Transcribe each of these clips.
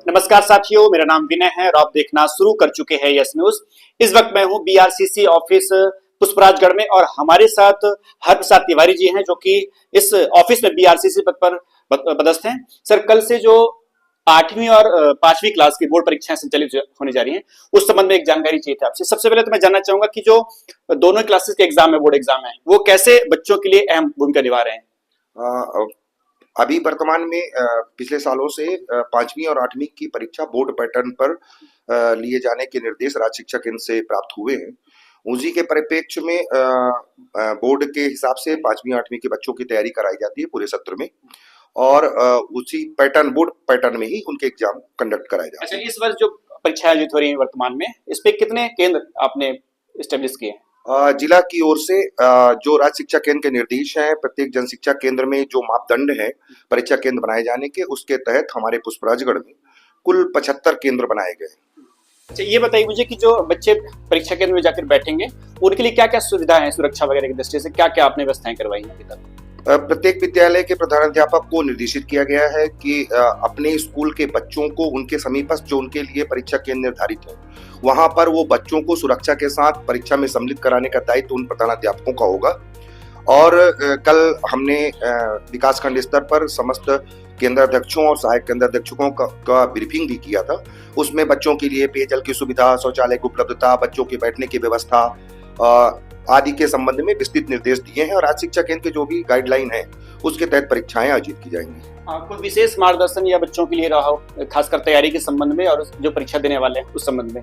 नमस्कार साथियों, मेरा नाम विनय है और आप देखना शुरू कर चुके हैं यस न्यूज। इस वक्त मैं हूं बीआरसीसी ऑफिस पुष्पराजगढ़ में और हमारे साथ हरप्रसाद तिवारी जी हैं जो कि इस ऑफिस में बीआरसीसी पद पर पदस्थ हैं। सर, कल से जो 8वीं और 5वीं क्लास की बोर्ड परीक्षाएं संचालित होने जा रही हैं, उस संबंध में एक जानकारी चाहिए थी आपसे। सबसे पहले तो मैं जानना चाहूंगा कि जो दोनों क्लासेस के एग्जाम है, बोर्ड एग्जाम है, वो कैसे बच्चों के लिए अहम भूमिका निभा रहे हैं। अभी वर्तमान में पिछले सालों से 5वीं और 8वीं की परीक्षा बोर्ड पैटर्न पर लिए जाने के निर्देश राज्य शिक्षा केंद्र से प्राप्त हुए हैं। उसी के परिप्रेक्ष्य में बोर्ड के हिसाब से 5वीं 8वीं के बच्चों की तैयारी कराई जाती है पूरे सत्र में, और उसी पैटर्न बोर्ड पैटर्न में ही उनके एग्जाम कंडक्ट कराए जाते हैं। अच्छा, इस वर्ष जो परीक्षा आयोजित हो रही है वर्तमान में, इस पे कितने केंद्र आपने स्टेब्लिश किए हैं? जिला की ओर से जो राज्य शिक्षा केंद्र के निर्देश हैं, प्रत्येक जन शिक्षा केंद्र में जो मापदंड है परीक्षा केंद्र बनाए जाने के, उसके तहत हमारे पुष्पराजगढ़ में कुल 75 केंद्र बनाए गए। अच्छा, ये बताइए मुझे कि जो बच्चे परीक्षा केंद्र में जाकर बैठेंगे, उनके लिए क्या क्या सुविधाएं हैं, सुरक्षा वगैरह की दृष्टि से क्या क्या आपने व्यवस्थाएं करवाई हैं अभी तक? प्रत्येक विद्यालय के प्रधानाध्यापक को निर्देशित किया गया है कि अपने स्कूल के बच्चों को उनके समीपस्थ जो उनके लिए परीक्षा केंद्र निर्धारित है, वहां पर वो बच्चों को सुरक्षा के साथ परीक्षा में सम्मिलित कराने का दायित्व उन प्रधानाध्यापकों का होगा। और कल हमने विकासखंड स्तर पर समस्त केंद्राध्यक्षों और सहायक केंद्राध्यक्षों का ब्रीफिंग भी किया था। उसमें बच्चों के लिए पेयजल की सुविधा, शौचालय की उपलब्धता, बच्चों के बैठने की व्यवस्था आदि के संबंध में विस्तृत निर्देश दिए हैं, और राज्य शिक्षा केंद्र के जो भी गाइडलाइन है उसके तहत परीक्षाएं आयोजित की जाएंगी। कोई विशेष मार्गदर्शन या बच्चों के लिए रहा हो, खासकर तैयारी के संबंध में और जो परीक्षा देने वाले हैं उस संबंध में?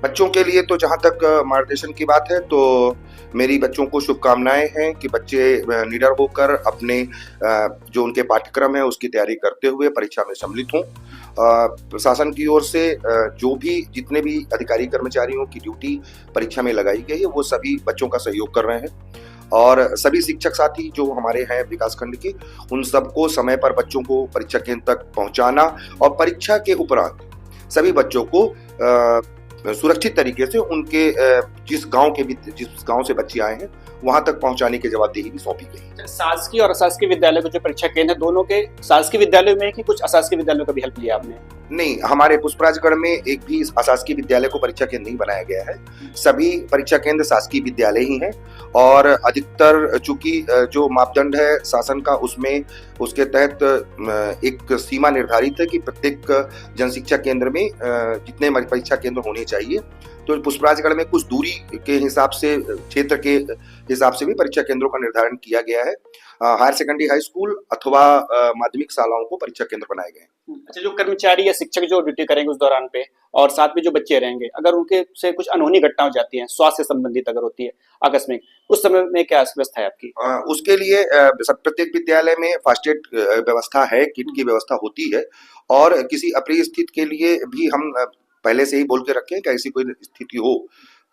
बच्चों के लिए तो जहां तक मार्गदर्शन की बात है, तो मेरी बच्चों को शुभकामनाएं हैं कि बच्चे निडर होकर अपने जो उनके पाठ्यक्रम है उसकी तैयारी करते हुए परीक्षा में सम्मिलित हों। प्रशासन की ओर से जो भी जितने भी अधिकारी कर्मचारियों की ड्यूटी परीक्षा में लगाई गई है, वो सभी बच्चों का सहयोग कर रहे हैं, और सभी शिक्षक साथी जो हमारे हैं विकासखंड के, उन सबको समय पर बच्चों को परीक्षा केंद्र तक पहुंचाना और परीक्षा के उपरांत सभी बच्चों को सुरक्षित तरीके से उनके जिस गांव से बच्चे आए हैं वहां तक पहुंचाने की जवाबदेही भी सौंपी गई। शासकीय और अशासकीय विद्यालय को जो परीक्षा केंद्र है, दोनों के शासकीय विद्यालयों में कि कुछ अशासकीय विद्यालयों का भी हेल्प लिया आपने? नहीं, हमारे पुष्पराजगढ़ में एक भी अशासकीय विद्यालय को परीक्षा केंद्र नहीं बनाया गया है। सभी परीक्षा केंद्र शासकीय विद्यालय ही हैं, और अधिकतर चूंकि जो मापदंड है शासन का, उसमें उसके तहत एक सीमा निर्धारित है कि प्रत्येक जन शिक्षा केंद्र में जितने परीक्षा केंद्र होने चाहिए, तो पुष्पराजगढ़ में कुछ दूरी के हिसाब से, क्षेत्र के हिसाब से भी परीक्षा केंद्रों का निर्धारण किया गया है। हायर सेकेंडरी, हाई स्कूल अथवा माध्यमिक शालाओं को परीक्षा केंद्र बनाए गए। अच्छा, जो कर्मचारी या शिक्षक जो ड्यूटी करेंगे उस दौरान पे, और साथ में जो बच्चे रहेंगे, अगर उनके से कुछ अनहोनी घटना हो जाती है, स्वास्थ्य संबंधित अगर होती है आकस्मिक, उस समय में क्या व्यवस्था है आपकी? उसके लिए प्रत्येक विद्यालय में फर्स्ट एड व्यवस्था है, किट की व्यवस्था होती है, और किसी अप्रिय स्थिति के लिए भी हम पहले से ही बोल के रखें कि ऐसी कोई स्थिति हो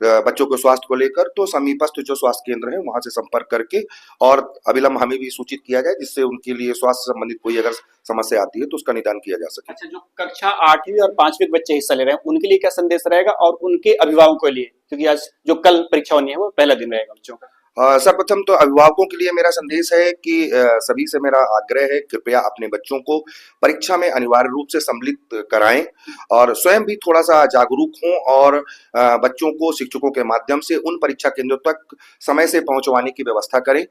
बच्चों के स्वास्थ्य को लेकर, तो समीपस्थ जो स्वास्थ्य केंद्र है वहां से संपर्क करके और अविलंब हमें भी सूचित किया जाए, जिससे उनके लिए स्वास्थ्य संबंधित कोई अगर समस्या आती है तो उसका निदान किया जा सके। अच्छा, जो कक्षा 8वीं और 5वीं के बच्चे हिस्सा ले रहे हैं, उनके लिए क्या संदेश रहेगा और उनके अभिभावकों के लिए, क्योंकि आज जो कल परीक्षा होनी है वो पहला दिन रहेगा बच्चों का? सर्वप्रथम तो अभिभावकों के लिए मेरा संदेश है कि सभी से मेरा आग्रह है, कृपया अपने बच्चों को परीक्षा में अनिवार्य रूप से सम्मिलित कराएं, और स्वयं भी थोड़ा सा जागरूक हों, और बच्चों को शिक्षकों के माध्यम से उन परीक्षा केंद्रों तक समय से पहुंचवाने की व्यवस्था करें,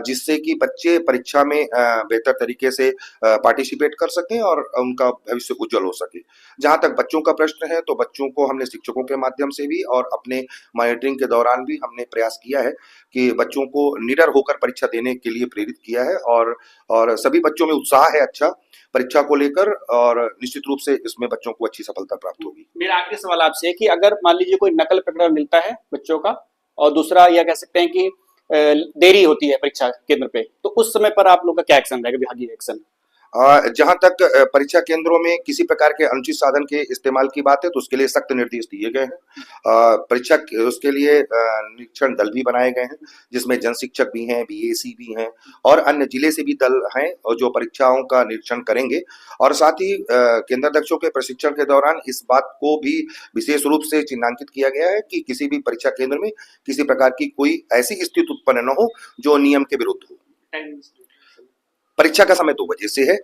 जिससे कि बच्चे परीक्षा में बेहतर तरीके से पार्टिसिपेट कर सकें और उनका भविष्य उज्जवल हो सके। जहां तक बच्चों का प्रश्न है, तो बच्चों को हमने शिक्षकों के माध्यम से भी और अपने मॉनिटरिंग के दौरान भी हमने प्रयास किया है कि बच्चों को निडर होकर परीक्षा देने के लिए प्रेरित किया है, और सभी बच्चों में उत्साह है अच्छा परीक्षा को लेकर, और निश्चित रूप से इसमें बच्चों को अच्छी सफलता प्राप्त होगी। मेरा आखिरी सवाल आपसे है कि अगर मान लीजिए कोई नकल प्रकरण मिलता है बच्चों का, और दूसरा यह कह सकते हैं कि देरी होती है परीक्षा केंद्र पे, तो उस समय पर आप लोग का क्या एक्शन रहेगा, विभागीय एक्शन? जहां तक परीक्षा केंद्रों में किसी प्रकार के अनुचित साधन के इस्तेमाल की बात है, तो उसके लिए सख्त निर्देश दिए गए हैं। परीक्षा उसके लिए निरीक्षण दल भी बनाए गए हैं, जिसमें जन शिक्षक भी हैं, बीएसी भी हैं, और अन्य जिले से भी दल हैं और जो परीक्षाओं का निरीक्षण करेंगे। और साथ ही केंद्राध्यक्षों के प्रशिक्षण के दौरान इस बात को भी विशेष रूप से चिन्हांकित किया गया है कि किसी भी परीक्षा केंद्र में किसी प्रकार की कोई ऐसी स्थिति उत्पन्न न हो जो नियम के विरुद्ध हो। परीक्षा का समय 2 बजे से है,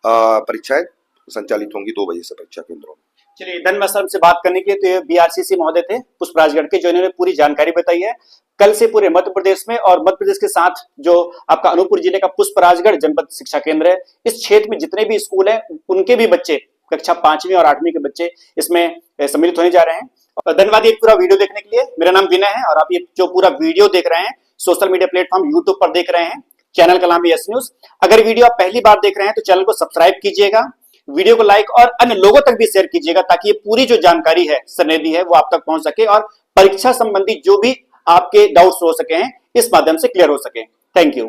परीक्षाएं संचालित होंगी 2 बजे से परीक्षा केंद्रों में। चलिए, धन्यवाद सर हमसे बात करने के लिए। तो ये बीआरसीसी महोदय थे पुष्पराजगढ़ के, जो इन्होंने पूरी जानकारी बताई है। कल से पूरे मध्य प्रदेश में और मध्य प्रदेश के साथ जो आपका अनूपपुर जिले का पुष्पराजगढ़ जनपद शिक्षा केंद्र है, इस क्षेत्र में जितने भी स्कूल हैं उनके भी बच्चे, कक्षा 5वीं और 8वीं के बच्चे इसमें सम्मिलित होने जा रहे हैं। और धन्यवाद ये पूरा वीडियो देखने के लिए। मेरा नाम विनय है और आप ये जो पूरा वीडियो देख रहे हैं सोशल मीडिया प्लेटफॉर्म यूट्यूब पर देख रहे हैं। चैनल का नाम है यस न्यूज। अगर वीडियो आप पहली बार देख रहे हैं तो चैनल को सब्सक्राइब कीजिएगा, वीडियो को लाइक और अन्य लोगों तक भी शेयर कीजिएगा, ताकि ये पूरी जो जानकारी है सर ने दी है वो आप तक पहुंच सके और परीक्षा संबंधी जो भी आपके डाउट्स हो सके हैं इस माध्यम से क्लियर हो सके। Thank you.